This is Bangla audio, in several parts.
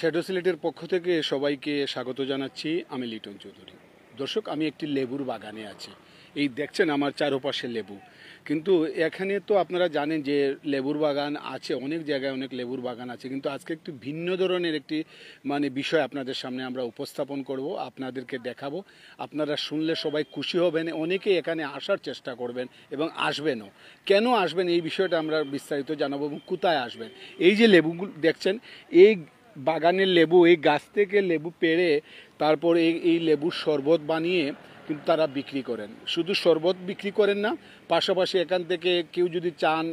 শ্যাডো সিলেটের পক্ষ থেকে সবাইকে স্বাগত জানাচ্ছি। আমি লিটন চৌধুরী। দর্শক, আমি একটি লেবুর বাগানে আছি। এই দেখছেন আমার চারপাশে লেবু, কিন্তু এখানে তো আপনারা জানেন যে লেবুর বাগান আছে, অনেক জায়গায় অনেক লেবুর বাগান আছে, কিন্তু আজকে একটু ভিন্ন ধরনের একটি বিষয় আপনাদের সামনে আমরা উপস্থাপন করব, আপনাদেরকে দেখাবো। আপনারা শুনলে সবাই খুশি হবেন, অনেকেই এখানে আসার চেষ্টা করবেন এবং আসবেনও। কেন আসবেন এই বিষয়টা আমরা বিস্তারিত জানাবো এবং কোথায় আসবেন। এই যে লেবুগুলো দেখছেন, এই বাগানের লেবু, এই গাছ থেকে লেবু পেড়ে তারপর এই লেবুর শরবত বানিয়ে কিন্তু তারা বিক্রি করেন। শুধু শরবত বিক্রি করেন না, পাশাপাশি এখান থেকে কেউ যদি চান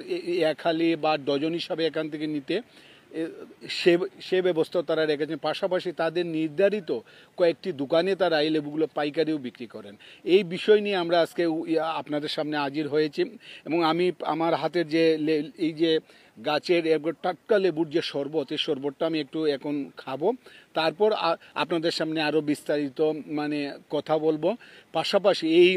এক হালি বা ডজন হিসাবে এখান থেকে নিতে, সে ব্যবস্থা তারা রেখেছেন। পাশাপাশি তাদের নির্ধারিত কয়েকটি দোকানে তারা এই লেবুগুলো পাইকারিও বিক্রি করেন। এই বিষয় নিয়ে আমরা আজকে আপনাদের সামনে হাজির হয়েছি এবং আমি আমার হাতের যে এই যে গাছের টাটকা লেবুর যে শরবত, এই শরবতটা আমি একটু এখন খাবো, তারপর আপনাদের সামনে আরও বিস্তারিত কথা বলবো। পাশাপাশি এই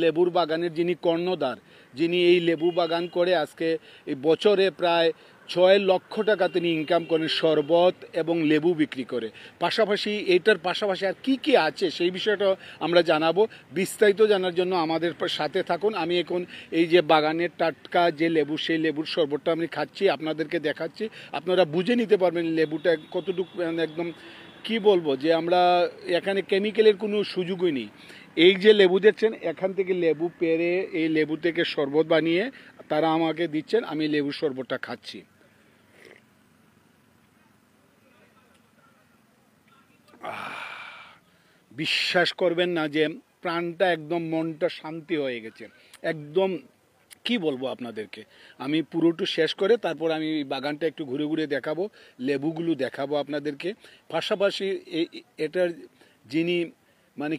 লেবুর বাগানের যিনি কর্ণধার, যিনি এই লেবু বাগান করে আজকে এই বছরে প্রায় 6 লক্ষ টাকা তিনি ইনকাম করেন শরবত এবং লেবু বিক্রি করে। পাশাপাশি এইটার পাশাপাশি আর কি কি আছে সেই বিষয়টা আমরা জানাবো। বিস্তারিত জানার জন্য আমাদের সাথে থাকুন। আমি এখন এই যে বাগানের টাটকা যে লেবু, সেই লেবুর শরবতটা আমি খাচ্ছি, আপনাদেরকে দেখাচ্ছি। আপনারা বুঝে নিতে পারবেন লেবুটা কতটুকু একদম কি বলবো, যে আমরা এখানে কেমিক্যালের কোনো সুযোগই নেই। এই যে লেবু দেখছেন, এখান থেকে লেবু পেড়ে এই লেবু থেকে শরবত বানিয়ে তারা আমাকে দিচ্ছেন, আমি লেবুর শরবতটা খাচ্ছি। বিশ্বাস করবেন না যে প্রাণটা একদম, মনটা শান্তি হয়ে গেছে একদম। কি বলবো আপনাদেরকে, আমি পুরোটা শেষ করে তারপর আমি বাগানটা একটু ঘুরে ঘুরে দেখাবো, লেবুগুলো দেখাবো আপনাদেরকে। পাশাপাশি এটার যিনি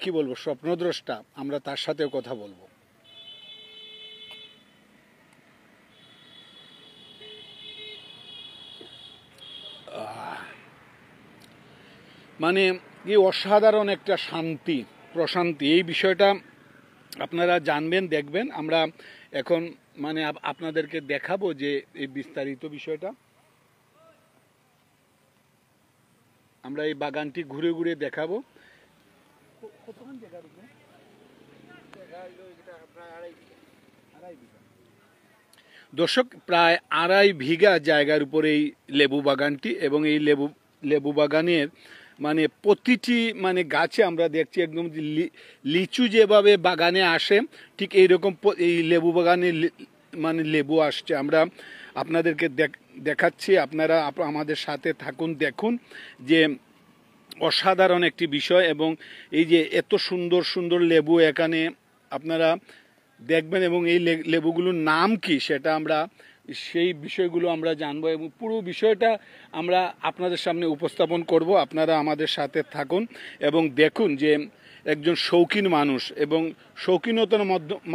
কি বলবো স্বপ্নদ্রষ্টা, আমরা তার সাথেও কথা বলবো। এই অসাধারণ একটা শান্তি, প্রশান্তি, এই বিষয়টা আপনারা জানবেন, দেখবেন। আমরা এখন আপনাদেরকে দেখাবো যে এই বিস্তারিত বিষয়টা। আমরা এই বাগানটি ঘুরে ঘুরে দেখাবো। দর্শক, প্রায় 2.5 বিঘা জায়গার উপরে এই লেবু বাগানটি, এবং এই লেবু বাগানের প্রতিটি গাছে আমরা দেখছি একদম লিচু যেভাবে বাগানে আসে, ঠিক এইরকম এই লেবু বাগানে লেবু আসছে। আমরা আপনাদেরকে দেখাচ্ছি, আপনারা আমাদের সাথে থাকুন, দেখুন যে অসাধারণ একটি বিষয়। এবং এই যে এত সুন্দর সুন্দর লেবু এখানে আপনারা দেখবেন, এবং এই লেবুগুলোর নাম কি সেটা আমরা সেই বিষয়গুলো আমরা জানবো এবং পুরো বিষয়টা আমরা আপনাদের সামনে উপস্থাপন করব। আপনারা আমাদের সাথে থাকুন এবং দেখুন যে একজন শৌখিন মানুষ, এবং শৌখিনতার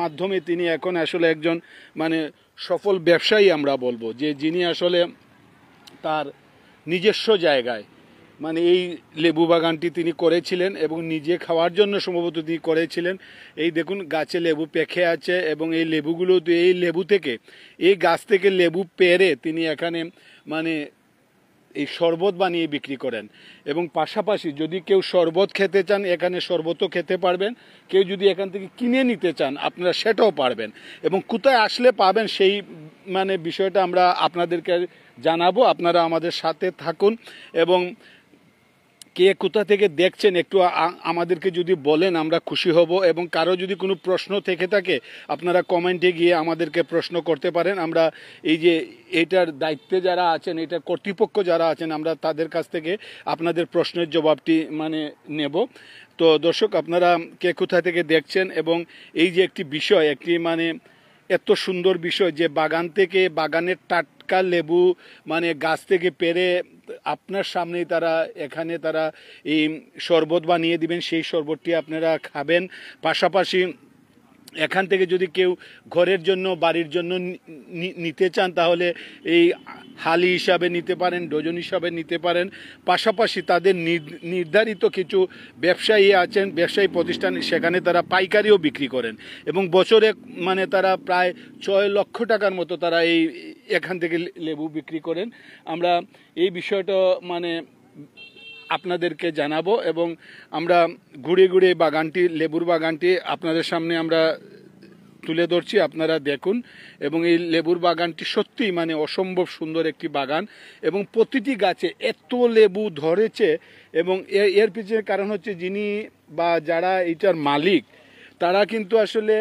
মাধ্যমে তিনি এখন আসলে একজন সফল ব্যবসায়ী আমরা বলবো, যে যিনি আসলে তার নিজস্ব জায়গায় এই লেবু বাগানটি তিনি করেছিলেন এবং নিজে খাওয়ার জন্য সম্ভবত তিনি করেছিলেন। এই দেখুন গাছে লেবু পেকে আছে, এবং এই লেবুগুলো, এই লেবু থেকে, এই গাছ থেকে লেবু পেড়ে তিনি এখানে এই শরবত বানিয়ে বিক্রি করেন। এবং পাশাপাশি যদি কেউ শরবত খেতে চান, এখানে শরবতও খেতে পারবেন। কেউ যদি এখান থেকে কিনে নিতে চান, আপনারা সেটাও পারবেন। এবং কোথায় আসলে পাবেন সেই বিষয়টা আমরা আপনাদেরকে জানাবো। আপনারা আমাদের সাথে থাকুন এবং কে কোথা থেকে দেখছেন একটু আমাদেরকে যদি বলেন, আমরা খুশি হব। এবং কারো যদি কোনো প্রশ্ন থেকে থাকে, আপনারা কমেন্টে গিয়ে আমাদেরকে প্রশ্ন করতে পারেন। আমরা এই যে এটার দায়িত্বে যারা আছেন, এটার কর্তৃপক্ষ যারা আছেন, আমরা তাদের কাছ থেকে আপনাদের প্রশ্নের জবাবটি নেব। তো দর্শক, আপনারা কে কোথা থেকে দেখছেন, এবং এই যে একটি বিষয়, একটি এত সুন্দর বিষয় যে বাগান থেকে, বাগানের টাটকা লেবু গাছ থেকে পেড়ে আপনার সামনেই এখানে তারা এই শরবত বানিয়ে দিবেন, সেই শরবতটি আপনারা খাবেন। পাশাপাশি এখান থেকে যদি কেউ ঘরের জন্য বাড়ির জন্য নিতে চান তাহলে এই হালি হিসাবে নিতে পারেন, ডজন হিসাবে নিতে পারেন। পাশাপাশি তাদের নির্ধারিত কিছু ব্যবসায়ী আছেন, ব্যবসায়ী প্রতিষ্ঠান, সেখানে তারা পাইকারিও বিক্রি করেন এবং বছরে মানে তারা প্রায় 6 লক্ষ টাকার মতো তারা এখান থেকে লেবু বিক্রি করেন। আমরা এই বিষয়টা মানে আপনাদেরকে জানাবো এবং আমরা ঘুরে ঘুরে বাগানটি, লেবুর বাগানটি আপনাদের সামনে আমরা তুলে ধরছি, আপনারা দেখুন। এবং এই লেবুর বাগানটি সত্যিই মানে অসম্ভব সুন্দর একটি বাগান এবং প্রতিটি গাছে এত লেবু ধরেছে এবং এর পিছনে কারণ হচ্ছে যিনি বা যারা এটার মালিক তারা কিন্তু আসলে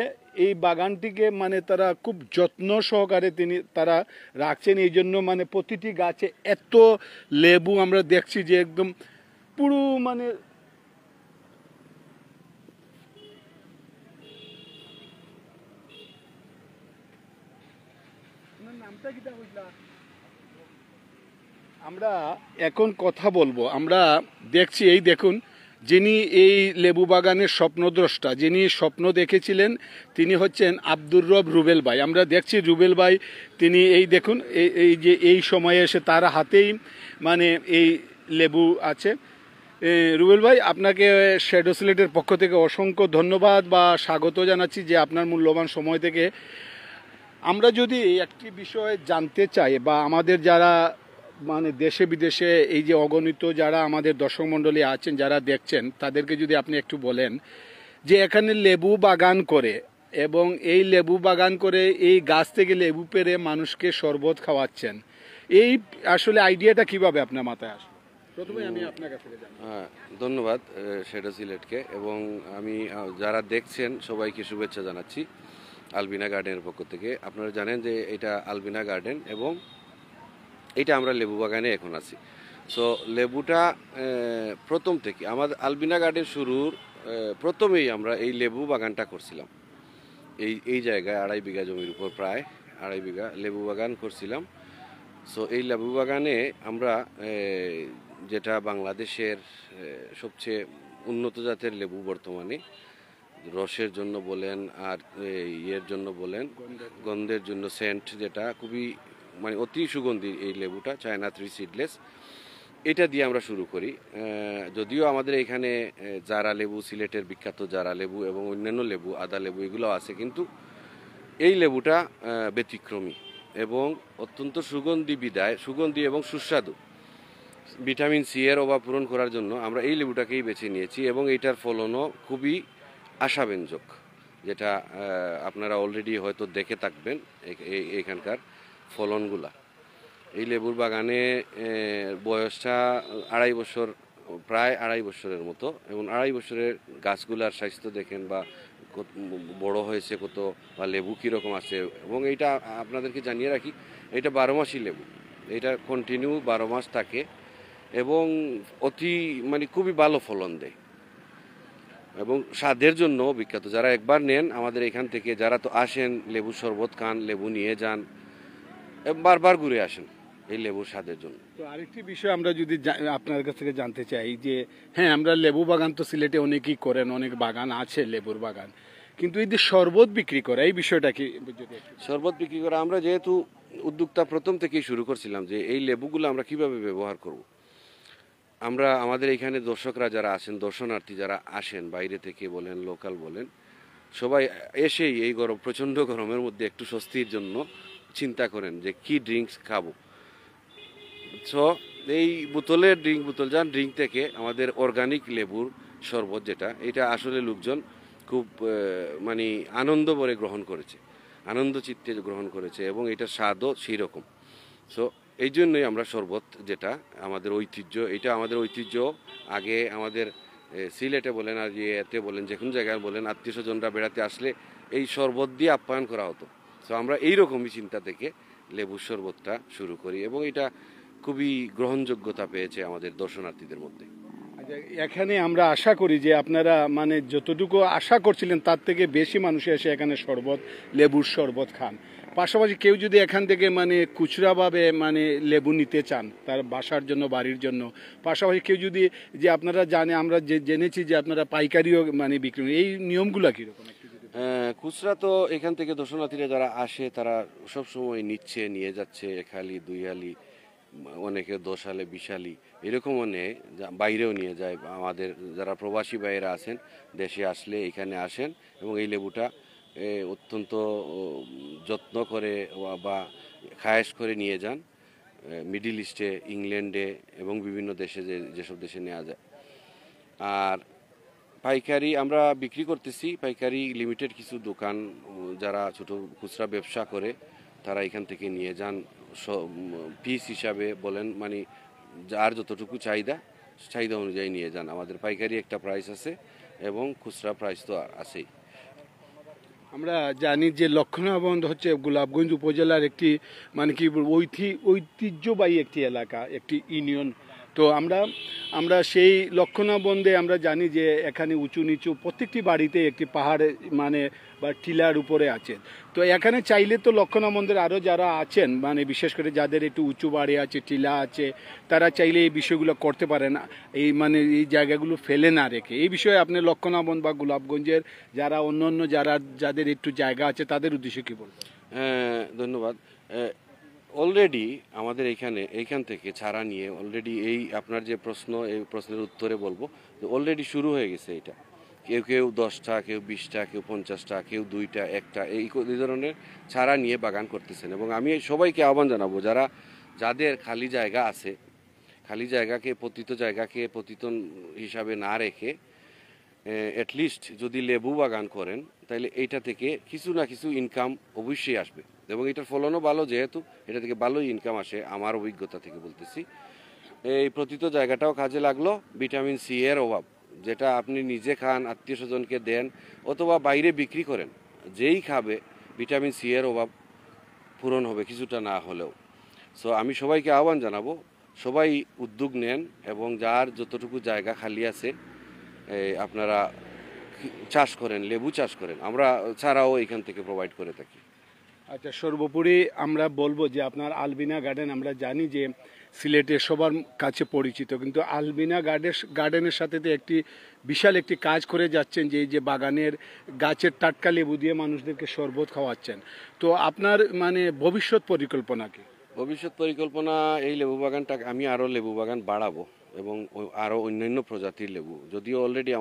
এই বাগানটিকে মানে তারা খুব যত্ন সহকারে তারা রাখছেন। এই জন্য মানে প্রতিটি গাছে এত লেবু আমরা দেখছি যে একদম পুরো মানে আমরা এখন কথা বলবো। আমরা দেখছি এই দেখুন, যিনি এই লেবু বাগানের স্বপ্নদ্রষ্টা, যিনি স্বপ্ন দেখেছিলেন তিনি হচ্ছেন আব্দুর রব রুবেল ভাই। আমরা দেখছি রুবেল ভাই তিনি এই দেখুন এই যে এই সময়ে এসে তার হাতেই মানে এই লেবু আছে। রুবেল ভাই, আপনাকে শ্যাডো সিলেটের পক্ষ থেকে অসংখ্য ধন্যবাদ বা স্বাগত জানাচ্ছি যে আপনার মূল্যবান সময় থেকে। আমরা যদি একটি বিষয় জানতে চাই বা আমাদের যারা মানে দেশে বিদেশে এই যে অগণিত যারা আমাদের দর্শক মণ্ডলী আছেন যারা দেখছেন তাদেরকে যদি আপনি একটু বলেন যে এখানে লেবু বাগান করে এবং এই লেবু বাগান করে এই গাছ থেকে লেবু পেড়ে মানুষকে শরবত খাওয়াচ্ছেন, এই আসলে আইডিয়াটা কিভাবে আপনার মাথায় আসলো? প্রথমে আমি আপনার কাছ থেকে জানবো। ধন্যবাদ শ্যাডো সিলেটকে, এবং আমি যারা দেখছেন সবাইকে শুভেচ্ছা জানাচ্ছি আলবিনা গার্ডেনের পক্ষ থেকে। আপনারা জানেন যে এটা আলবিনা গার্ডেন এবং এটা আমরা লেবু বাগানে এখন আছি। সো লেবুটা প্রথম থেকে আমাদের আলবিনা গার্ডেন শুরুর প্রথমেই আমরা এই লেবু বাগানটা করছিলাম। এই জায়গায় 2.5 বিঘা জমির উপর প্রায় 2.5 বিঘা লেবু বাগান করছিলাম। সো এই লেবু বাগানে আমরা যেটা বাংলাদেশের সবচেয়ে উন্নত জাতের লেবু বর্তমানে, রসের জন্য বলেন আর ইয়ের জন্য বলেন, গন্ধের জন্য সেন্ট, যেটা খুবই মানে অতি সুগন্ধি এই লেবুটা, চায়না 3 সিডলেস, এটা দিয়ে আমরা শুরু করি। যদিও আমাদের এখানে জারা লেবু, সিলেটের বিখ্যাত জারা লেবু এবং অন্যান্য লেবু, আদা লেবু এগুলো আছে, কিন্তু এই লেবুটা ব্যতিক্রমী এবং অত্যন্ত সুগন্ধি এবং সুস্বাদু। ভিটামিন সি এর অভাব পূরণ করার জন্য আমরা এই লেবুটাকেই বেছে নিয়েছি এবং এইটার ফলনও খুবই আশাব্যঞ্জক, যেটা আপনারা অলরেডি হয়তো দেখে থাকবেন এখানকার ফলনগুলা। এই লেবুর বাগানে বয়সটা 2.5 বছর, প্রায় 2.5 বছরের মতো, এবং 2.5 বছরের গাছগুলার স্বাস্থ্য দেখেন বা বড় হয়েছে কত বা লেবু কীরকম আছে। এবং এইটা আপনাদেরকে জানিয়ে রাখি, এটা 12 মাসই লেবু, এটা কন্টিনিউ 12 মাস থাকে এবং অতি মানে খুবই ভালো ফলন দেয় এবং স্বাদের জন্য বিখ্যাত। যারা একবার নেন আমাদের এখান থেকে, যারা তো আসেন লেবু শরবত খান, লেবু নিয়ে যান, বারবার ঘুরে আসেন এই লেবুর স্বাদের জন্য। তো আরেকটি বিষয় আমরা যদি আপনার কাছ থেকে জানতে চাই যে হ্যাঁ, আমরা লেবু বাগান তো সিলেটে অনেকেই করেন, অনেক বাগান আছে লেবুর বাগান, কিন্তু এই যে শরবত বিক্রি করে এই বিষয়টা কি? শরবত বিক্রি করা আমরা যেহেতু উদ্যোক্তা প্রথম থেকেই শুরু করছিলাম যে এই লেবুগুলো আমরা কিভাবে ব্যবহার করব। আমরা আমাদের এখানে দর্শকরা যারা আসেন, দর্শনার্থী যারা আসেন বাইরে থেকে বলেন, লোকাল বলেন, সবাই এসেই এই প্রচণ্ড গরমের মধ্যে একটু স্বস্তির জন্য চিন্তা করেন যে কি ড্রিঙ্কস খাবো। সো এই বোতলের ড্রিঙ্ক থেকে আমাদের অর্গানিক লেবুর শরবত, যেটা এটা আসলে লোকজন খুব মানে আনন্দ ভরে গ্রহণ করেছে, আনন্দ চিত্তে গ্রহণ করেছে এবং এটার স্বাদও সেই রকম। সো এই জন্যই আমরা শরবত, যেটা আমাদের ঐতিহ্য, এটা আমাদের ঐতিহ্য। আগে আমাদের সিলেটে বলেন আর এতে বলেন, যে কোনো জায়গায় বলেন, আত্মীয় স্বজনরা বেড়াতে আসলে এই শরবত দিয়ে আপ্যায়ন করা হতো। সো আমরা এইরকমই চিন্তা থেকে লেবুর শরবতটা শুরু করি এবং এটা খুবই গ্রহণযোগ্যতা পেয়েছে আমাদের দর্শনার্থীদের মধ্যে। এখানে আমরা আশা করি যে আপনারা মানে যতটুকু আশা করছিলেন তার থেকে বেশি মানুষ এসে এখানে লেবুর শরবত খান। পাশাপাশি কেউ যদি এখান থেকে মানে খুচরাভাবে মানে লেবু নিতে চান তার বাসার জন্য, বাড়ির জন্য, পাশাপাশি কেউ যদি, যে আপনারা আমরা জেনেছি যে আপনারা পাইকারিও মানে বিক্রি, এই নিয়মগুলো কীরকম? খুচরা তো এখান থেকে দর্শনার্থীরা যারা আসে তারা সব সময় নিচ্ছে, নিয়ে যাচ্ছে, 1 হালি 2 হালি, অনেকে 10 হালি 20 হালি এরকমও নেয়, বাইরেও নিয়ে যায়। আমাদের যারা প্রবাসী ভাইয়েরা আছেন দেশে আসলে এখানে আসেন এবং এই লেবুটা অত্যন্ত যত্ন করে বা খায়েশ করে নিয়ে যান মিডিল ইস্টে, ইংল্যান্ডে এবং বিভিন্ন দেশে, যেসব দেশে নেওয়া যায়। আর পাইকারি আমরা বিক্রি করতেছি, পাইকারি লিমিটেড কিছু দোকান যারা ছোট খুচরা ব্যবসা করে তারা এখান থেকে নিয়ে যান পিস হিসাবে বলেন, মানে যার যতটুকু চাহিদা অনুযায়ী নিয়ে যান। আমাদের পাইকারি একটা প্রাইস আছে এবং খুচরা প্রাইস তো আছেই। আমরা জানি যে লক্ষ্মণাবন্দ হচ্ছে গোলাপগঞ্জ উপজেলার একটি মানে কি বলবো ঐতিহ্যবাহী একটি এলাকা, একটি ইউনিয়ন। তো আমরা সেই লক্ষ্মণাবন্দে আমরা জানি যে এখানে উঁচু নিচু প্রত্যেকটি বাড়িতে একটি পাহাড়ে মানে বা টিলার উপরে আছে। তো এখানে চাইলে তো লক্ষ্মণাবন্দের আরও যারা আছেন মানে বিশেষ করে যাদের একটু উঁচু বাড়ি আছে, টিলা আছে, তারা চাইলে এই বিষয়গুলো করতে পারে না, এই মানে এই জায়গাগুলো ফেলে না রেখে। এই বিষয়ে আপনি লক্ষ্মণাবন্দ বা গোলাপগঞ্জের যারা অন্য যাদের একটু জায়গা আছে তাদের উদ্দেশ্যে কী বলবেন? ধন্যবাদ। অলরেডি আমাদের এইখান থেকে ছাড়া নিয়ে অলরেডি এই আপনার যে প্রশ্ন, এই প্রশ্নের উত্তরে বলবো যে অলরেডি শুরু হয়ে গেছে এটা। কেউ 10টা, কেউ 20টা, কেউ 50টা, কেউ 2টা, 1টা এই ধরনের ছাড়া নিয়ে বাগান করতেছেন। এবং আমি সবাইকে আহ্বান জানাবো যাদের খালি জায়গা আছে, খালি জায়গাকে পতিতন হিসাবে না রেখে অ্যাটলিস্ট যদি লেবু বাগান করেন তাহলে এইটা থেকে কিছু না কিছু ইনকাম অবশ্যই আসবে এবং এটার ফলনও ভালো, যেহেতু এটা থেকে ভালোই ইনকাম আসে আমার অভিজ্ঞতা থেকে বলতেছি। এই পতিত জায়গাটাও কাজে লাগলো। ভিটামিন সি এর অভাব, যেটা আপনি নিজে খান, আত্মীয় স্বজনকে দেন অথবা বাইরে বিক্রি করেন, যেই খাবে ভিটামিন সি এর অভাব পূরণ হবে কিছুটা না হলেও। সো আমি সবাইকে আহ্বান জানাবো সবাই উদ্যোগ নেন এবং যার যতটুকু জায়গা খালি আছে আপনারা চাষ করেন, লেবু চাষ করেন। আমরা ছাড়াও এখান থেকে প্রোভাইড করে থাকি। আচ্ছা, সর্বোপরি আমরা বলবো যে আপনার আলবিনা গার্ডেন আমরা জানি যে সিলেটের সবার কাছে পরিচিত, কিন্তু আলবিনা গার্ডেনের সাথে তো একটি বিশাল একটি কাজ করে যাচ্ছেন যে এই যে বাগানের গাছের টাটকা লেবু দিয়ে মানুষদেরকে শরবত খাওয়াচ্ছেন। তো আপনার মানে ভবিষ্যৎ পরিকল্পনা কি? ভবিষ্যৎ পরিকল্পনা এই লেবু বাগানটা আমি আরও লেবু বাগান বাড়াবো এবং আরও অন্যান্য প্রজাতির লেবু, যদিও অলরেডি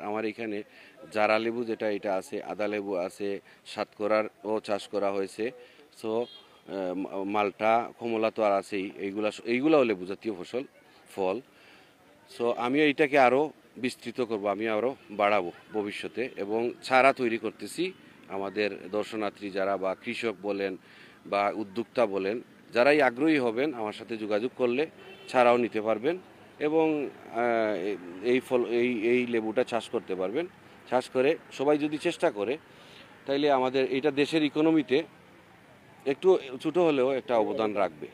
আমার এখানে জারা লেবু যেটা এটা আছে, আদা লেবু আছে, সাতকরারও চাষ করা হয়েছে। সো মালটা, কমলা তো আর আছেই, এইগুলাও লেবু জাতীয় ফল। সো আমি এইটাকে আরও বিস্তৃত করব, আমি আরও বাড়াবো ভবিষ্যতে এবং চারা তৈরি করতেছি। আমাদের দর্শনার্থী যারা বা কৃষক বলেন বা উদ্যোক্তা বলেন, যারাই আগ্রহী হবেন আমার সাথে যোগাযোগ করলে ছাড়াও নিতে পারবেন এবং এই লেবুটা চাষ করতে পারবেন। চাষ করে সবাই যদি চেষ্টা করে তাইলে আমাদের এটা দেশের ইকোনমিতে একটু ছোট হলেও একটা অবদান রাখবে।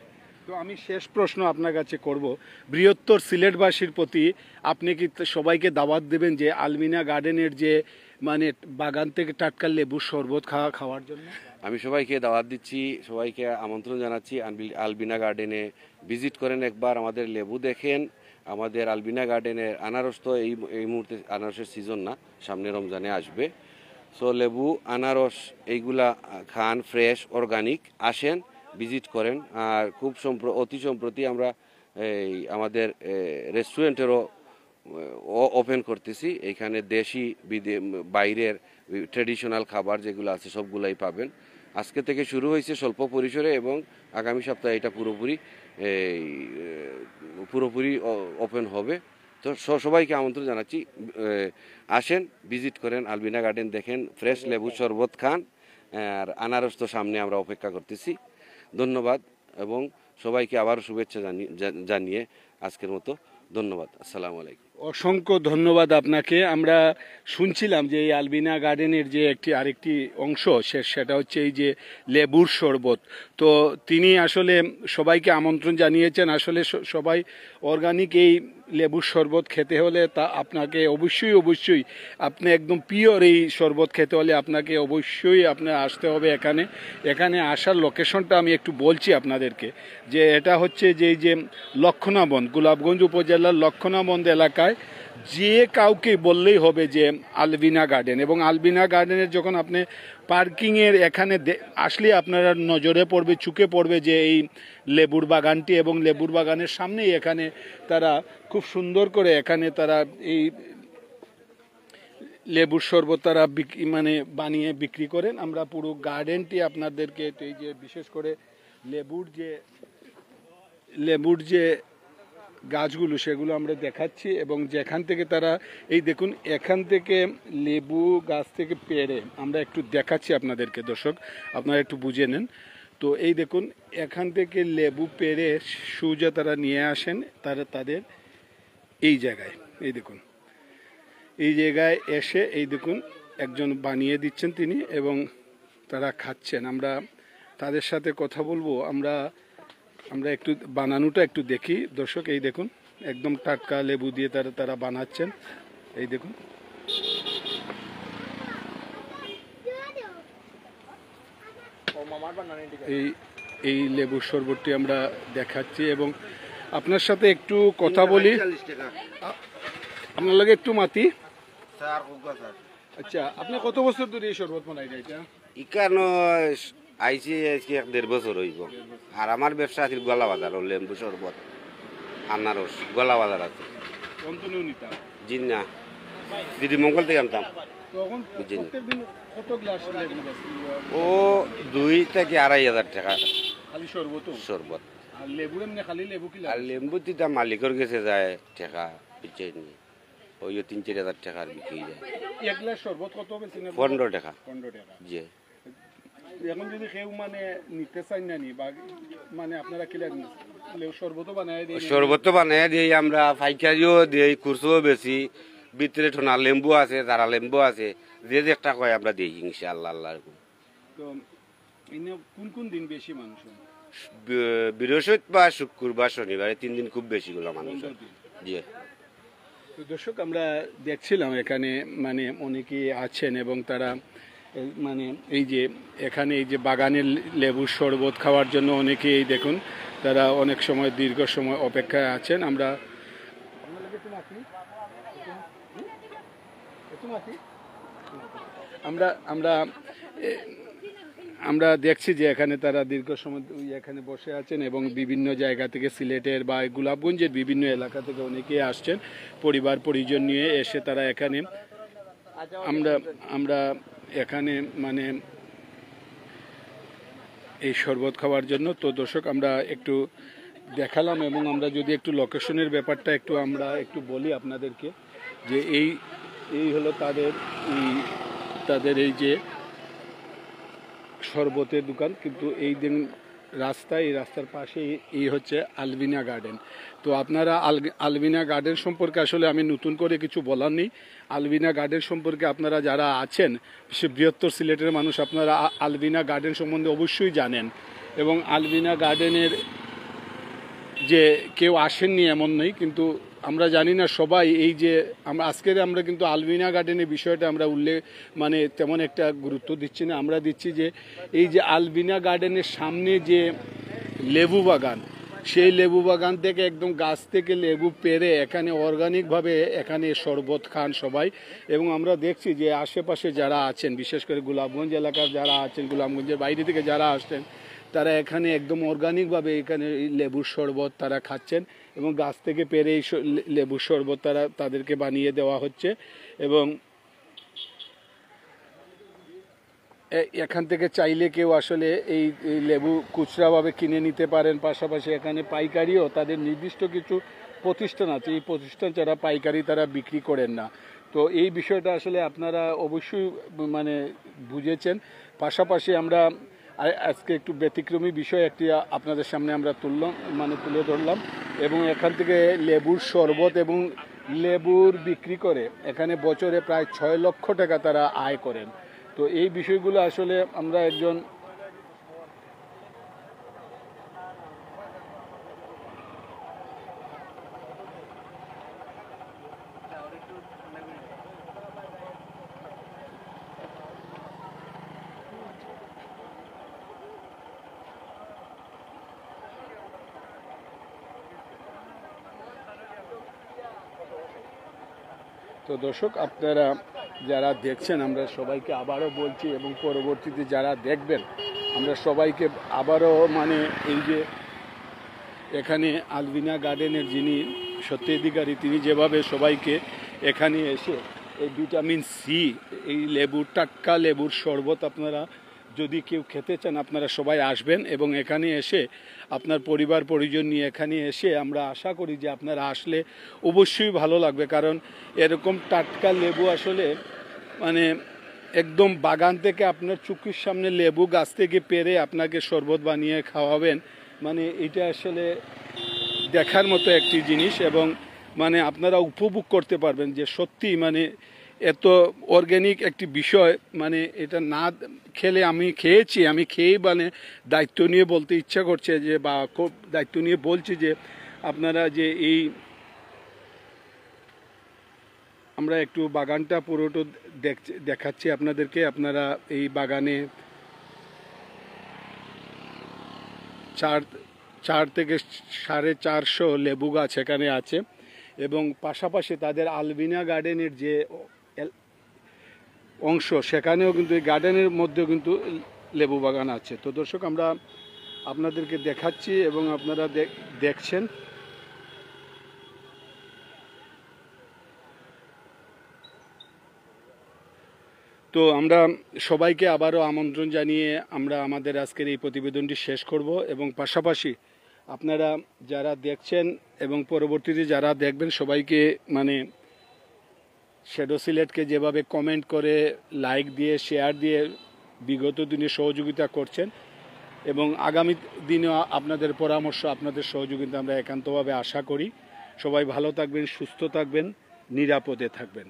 তো আমি শেষ প্রশ্ন আপনার কাছে করব, বৃহত্তর সিলেটবাসীর প্রতি আপনি কি সবাইকে দাওয়াত দেবেন যে আলমিনা গার্ডেনের যে মানে বাগান থেকে টাটকা লেবুর শরবত খাওয়ার জন্য? আমি সবাইকে দাওয়াত দিচ্ছি, সবাইকে আমন্ত্রণ জানাচ্ছি আলবিনা গার্ডেনে ভিজিট করেন একবার, আমাদের লেবু দেখেন। আমাদের আলবিনা গার্ডেনের আনারস তো এই মুহূর্তে আনারসের সিজন না, সামনে রমজানে আসবে। সো লেবু, আনারস এইগুলা খান, ফ্রেশ অর্গানিক, আসেন ভিজিট করেন। আর খুব অতি সম্প্রতি আমরা আমাদের রেস্টুরেন্টেরও ওপেন করতেছি। এইখানে দেশি বাইরের ট্রেডিশনাল খাবার যেগুলো আছে সবগুলাই পাবেন। আজকে থেকে শুরু হয়েছে স্বল্প পরিসরে এবং আগামী সপ্তাহে এটা পুরোপুরি ওপেন হবে। তো সবাইকে আমন্ত্রণ জানাচ্ছি, আসেন ভিজিট করেন, আলবিনা গার্ডেন দেখেন, ফ্রেশ লেবু শরবত খান। আর আনারস তো সামনে আমরা অপেক্ষা করতেছি। ধন্যবাদ এবং সবাইকে আবার শুভেচ্ছা জানিয়ে আজকের মতো ধন্যবাদ। আসসালামু আলাইকুম। অসংখ্য ধন্যবাদ আপনাকে। আমরা শুনছিলাম যে এই আলবিনা গার্ডেনের যে আরেকটি অংশ সেটা হচ্ছে এই যে লেবুর শরবত। তো তিনি আসলে সবাইকে আমন্ত্রণ জানিয়েছেন। আসলে সবাই অর্গানিক এই লেবুর শরবত খেতে হলে তা আপনাকে অবশ্যই আপনি একদম পিওর এই শরবত খেতে হলে আপনাকে অবশ্যই আপনার আসতে হবে এখানে আসার লোকেশনটা আমি একটু বলছি আপনাদেরকে, যে এটা হচ্ছে যে এই যে লক্ষ্মণাবন্দ, গোলাপগঞ্জ উপজেলার লক্ষ্মণাবন্দ এলাকায় যে কাউকে বললেই হবে যে আলবিনা গার্ডেন। এবং আলবিনা গার্ডেনের যখন আপনি পার্কিংয়ের এখানে আসলে আপনারা নজরে পড়বে, চোখে পড়বে যে এই লেবুর বাগানটি, এবং লেবুর বাগানের সামনেই এখানে তারা খুব সুন্দর করে এখানে তারা এই লেবুর শরবত তারা মানে বানিয়ে বিক্রি করেন। আমরা পুরো গার্ডেনটি আপনাদেরকে এই যে বিশেষ করে লেবুর যে গাছগুলো সেগুলো আমরা দেখাচ্ছি, এবং যেখান থেকে তারা এই দেখুন এখান থেকে লেবু গাছ থেকে পেড়ে আমরা একটু দেখাচ্ছি আপনাদেরকে, দর্শক আপনারা একটু বুঝে নেন। তো এই দেখুন এখান থেকে লেবু পেড়ে সোজা তারা নিয়ে আসেন তাদের এই জায়গায়, এই দেখুন এই জায়গায় এসে এই দেখুন একজন বানিয়ে দিচ্ছেন তিনি, এবং তারা খাচ্ছেন। আমরা তাদের সাথে কথা বলবো, আমরা একটু বানানোটা একটু দেখি দর্শক। এই দেখুন একদম টাটকা লেবু দিয়ে তারা বানাচ্ছেন, এই দেখুন। এই লেবুর শরবতটি আমরা দেখাচ্ছি, এবং আপনার সাথে একটু কথা বলি। আপনার লাগে একটু মাতি। আচ্ছা, আপনি কত বছর ধরে এই শরবত বানাইছেন? এটা ইকানো আইসি আজকে 1.5 বছর হইব। আর আমার ব্যবসা আছে গলা বাজার, লেম্বু শরবত, আনারস, গলা বাজার আছে। অন্তনেও নিতাম জিন্না দিদি মঙ্গল থেকে আনতাম। তখন প্রত্যেকদিন কত গ্লাস লেবু ও 2 থেকে 2.5 হাজার টাকা খালি শরবত? শরবত। আর লেবু এমনি খালি লেবু কি আর লেম্বু দিতাম মালিকের কাছে যায় টাকা পিছিয়ে নিয়ে, ওই 3-4 হাজার টাকার বিক্রি যায়। এক গ্লাস শরবত কত বেশি? 15 টাকা। 15 টাকা। জি। এখন যদি কেউ মানে নিতে চাই না নি, বা মানে আপনারা কি লেবু শরবত বানায় দিই? শরবত বানাই দিই আমরা, পাইকারিও দিই, খুচরো বেশি। ভিতরে ঠোনা লেম্বু আছে, যারা লেম্বু আছে, যে একটা কয় আমরা দিই ইনশাআল্লাহ। আল্লাহর তো এনে কোন কোন দিন বেশি মানুষ হয়? বৃহস্পতিবার, শুক্রবার, শনিবার, 3 দিন খুব বেশি গুলো মানুষ হয়। জি। তো দর্শক আমরা দেখছিলাম এখানে মানে অনেকেই আছেন, এবং তারা মানে এই যে এখানে এই যে বাগানের লেবুর শরবত খাওয়ার জন্য অনেকেই দেখুন তারা অনেক সময় দীর্ঘ সময় অপেক্ষায় আছেন। আমরা আমরা আমরা আমরা দেখছি যে এখানে তারা দীর্ঘ সময় এখানে বসে আছেন, এবং বিভিন্ন জায়গা থেকে সিলেটের বা গোলাপগঞ্জের বিভিন্ন এলাকা থেকে অনেকেই আসছেন পরিবার পরিজন নিয়ে এসে তারা এখানে আমরা এখানে মানে এই শরবত খাওয়ার জন্য। তো দর্শক আমরা একটু দেখালাম, এবং আমরা যদি একটু লোকেশনের ব্যাপারটা আমরা একটু বলি আপনাদেরকে, যে এই হলো তাদের এই যে শরবতের দোকান, কিন্তু এই দিন এই রাস্তার পাশে এই হচ্ছে আলবিনা গার্ডেন। তো আপনারা আলবিনা গার্ডেন সম্পর্কে আসলে আমি নতুন করে কিছু বলার নেই। আলবিনা গার্ডেন সম্পর্কে আপনারা যারা আছেন সে বৃহত্তর সিলেটের মানুষ, আপনারা আলবিনা গার্ডেন সম্বন্ধে অবশ্যই জানেন, এবং আলবিনা গার্ডেনের যে কেউ আসেননি এমন নেই, কিন্তু আমরা জানি না সবাই এই যে আমরা কিন্তু আলবিনা গার্ডেনের বিষয়টা আমরা মানে তেমন একটা গুরুত্ব দিচ্ছি না। আমরা দিচ্ছি যে এই যে আলবিনা গার্ডেনের সামনে যে লেবু বাগান, সেই লেবু বাগান থেকে একদম গাছ থেকে লেবু পেড়ে এখানে অর্গানিকভাবে এখানে শরবত খান সবাই। এবং আমরা দেখছি যে আশেপাশে যারা আছেন, বিশেষ করে গোলাপগঞ্জ এলাকার যারা আছেন, গোলাপগঞ্জের বাইরে থেকে যারা আসছেন, তারা এখানে একদম অর্গানিকভাবে এখানে লেবুর শরবত তারা খাচ্ছেন, এবং গাছ থেকে পেরে এই লেবুর শরবত তাদেরকে বানিয়ে দেওয়া হচ্ছে। এবং এখান থেকে চাইলে কেউ আসলে এই লেবু খুচরাভাবে কিনে নিতে পারেন। পাশাপাশি এখানে পাইকারিও তাদের নির্দিষ্ট কিছু প্রতিষ্ঠান আছে, এই প্রতিষ্ঠান যারা পাইকারি তারা বিক্রি করেন না। তো এই বিষয়টা আসলে আপনারা অবশ্যই মানে বুঝেছেন। পাশাপাশি আমরা আজকে একটু ব্যতিক্রমী বিষয় একটি আপনাদের সামনে আমরা তুলে ধরলাম, এবং এখান থেকে লেবুর শরবত এবং লেবুর বিক্রি করে এখানে বছরে প্রায় 6 লক্ষ টাকা তারা আয় করেন। তো এই বিষয়গুলো আসলে আমরা একজন তো দর্শক, আপনারা যারা দেখছেন, আমরা সবাইকে আবারও বলছি এবং পরবর্তীতে যারা দেখবেন, আমরা সবাইকে আবারও মানে এই যে এখানে আলবিনা গার্ডেনের যিনি সত্ত্বাধিকারী, তিনি যেভাবে সবাইকে এখানে এসে এই ভিটামিন সি, এই লেবুর টাটকা লেবুর শরবত আপনারা যদি কেউ খেতে চান, আপনারা সবাই আসবেন এবং এখানে এসে আপনার পরিবার পরিজন নিয়ে এখানে এসে আমরা আশা করি যে আপনারা আসলে অবশ্যই ভালো লাগবে। কারণ এরকম টাটকা লেবু আসলে মানে একদম বাগান থেকে আপনার চোখের সামনে লেবু গাছ থেকে পেরে আপনাকে শরবত বানিয়ে খাওয়াবেন, মানে এটা আসলে দেখার মতো একটি জিনিস। এবং মানে আপনারা উপভোগ করতে পারবেন যে সত্যি মানে এত অর্গ্যানিক একটি বিষয়, মানে এটা না খেলে, আমি খেয়েছি, আমি খেয়ে মানে দায়িত্ব নিয়ে বলতে ইচ্ছা করছে যে, বা খুব দায়িত্ব নিয়ে বলছি যে আপনারা যে এই, আমরা একটু বাগানটা পুরোটা দেখাচ্ছি আপনাদেরকে। আপনারা এই বাগানে 4 থেকে 450 লেবু গাছ এখানে আছে এবং পাশাপাশি তাদের আলবিনা গার্ডেনের যে অংশ, সেখানেও কিন্তু এই গার্ডেনের মধ্যেও কিন্তু লেবু বাগান আছে। তো দর্শক, আমরা আপনাদেরকে দেখাচ্ছি এবং আপনারা দেখছেন। তো আমরা সবাইকে আবারও আমন্ত্রণ জানিয়ে আমরা আমাদের আজকের এই প্রতিবেদনটি শেষ করব এবং পাশাপাশি আপনারা যারা দেখছেন এবং পরবর্তীতে যারা দেখবেন, সবাইকে মানে শ্যাডো সিলেটকে যেভাবে কমেন্ট করে, লাইক দিয়ে, শেয়ার দিয়ে বিগত দিনে সহযোগিতা করছেন এবং আগামী দিনেও আপনাদের পরামর্শ, আপনাদের সহযোগিতা আমরা একান্তভাবে আশা করি। সবাই ভালো থাকবেন, সুস্থ থাকবেন, নিরাপদে থাকবেন।